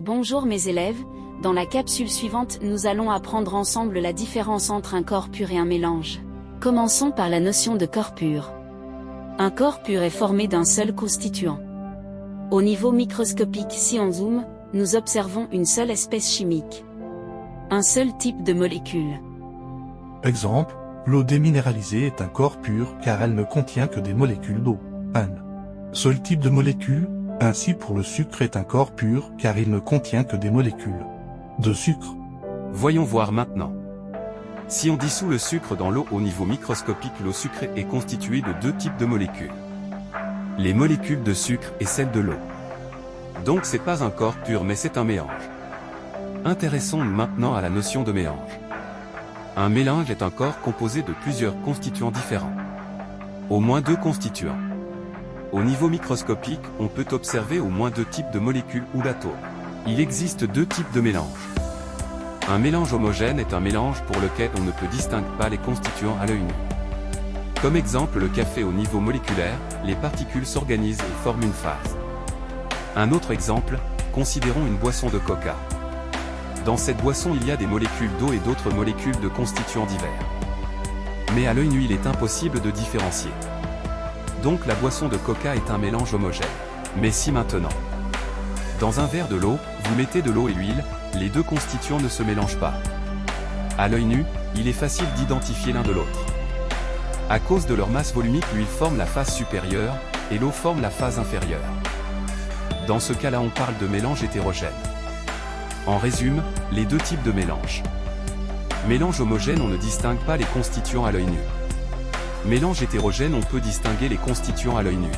Bonjour mes élèves, dans la capsule suivante nous allons apprendre ensemble la différence entre un corps pur et un mélange. Commençons par la notion de corps pur. Un corps pur est formé d'un seul constituant. Au niveau microscopique, si on zoome, nous observons une seule espèce chimique. Un seul type de molécule. Exemple, l'eau déminéralisée est un corps pur car elle ne contient que des molécules d'eau. Un seul type de molécule, ainsi pour le sucre est un corps pur car il ne contient que des molécules de sucre. Voyons voir maintenant. Si on dissout le sucre dans l'eau au niveau microscopique, l'eau sucrée est constituée de deux types de molécules. Les molécules de sucre et celles de l'eau. Donc c'est pas un corps pur mais c'est un mélange. Intéressons-nous maintenant à la notion de mélange. Un mélange est un corps composé de plusieurs constituants différents. Au moins deux constituants. Au niveau microscopique, on peut observer au moins deux types de molécules ou d'atomes. Il existe deux types de mélanges. Un mélange homogène est un mélange pour lequel on ne peut distinguer pas les constituants à l'œil nu. Comme exemple le café au niveau moléculaire, les particules s'organisent et forment une phase. Un autre exemple, considérons une boisson de coca. Dans cette boisson il y a des molécules d'eau et d'autres molécules de constituants divers. Mais à l'œil nu il est impossible de différencier. Donc la boisson de coca est un mélange homogène. Mais si maintenant, dans un verre de l'eau, vous mettez de l'eau et l'huile, les deux constituants ne se mélangent pas. À l'œil nu, il est facile d'identifier l'un de l'autre. À cause de leur masse volumique, l'huile forme la phase supérieure, et l'eau forme la phase inférieure. Dans ce cas-là on parle de mélange hétérogène. En résumé, les deux types de mélange. Mélange homogène, on ne distingue pas les constituants à l'œil nu. Mélange hétérogène, on peut distinguer les constituants à l'œil nu.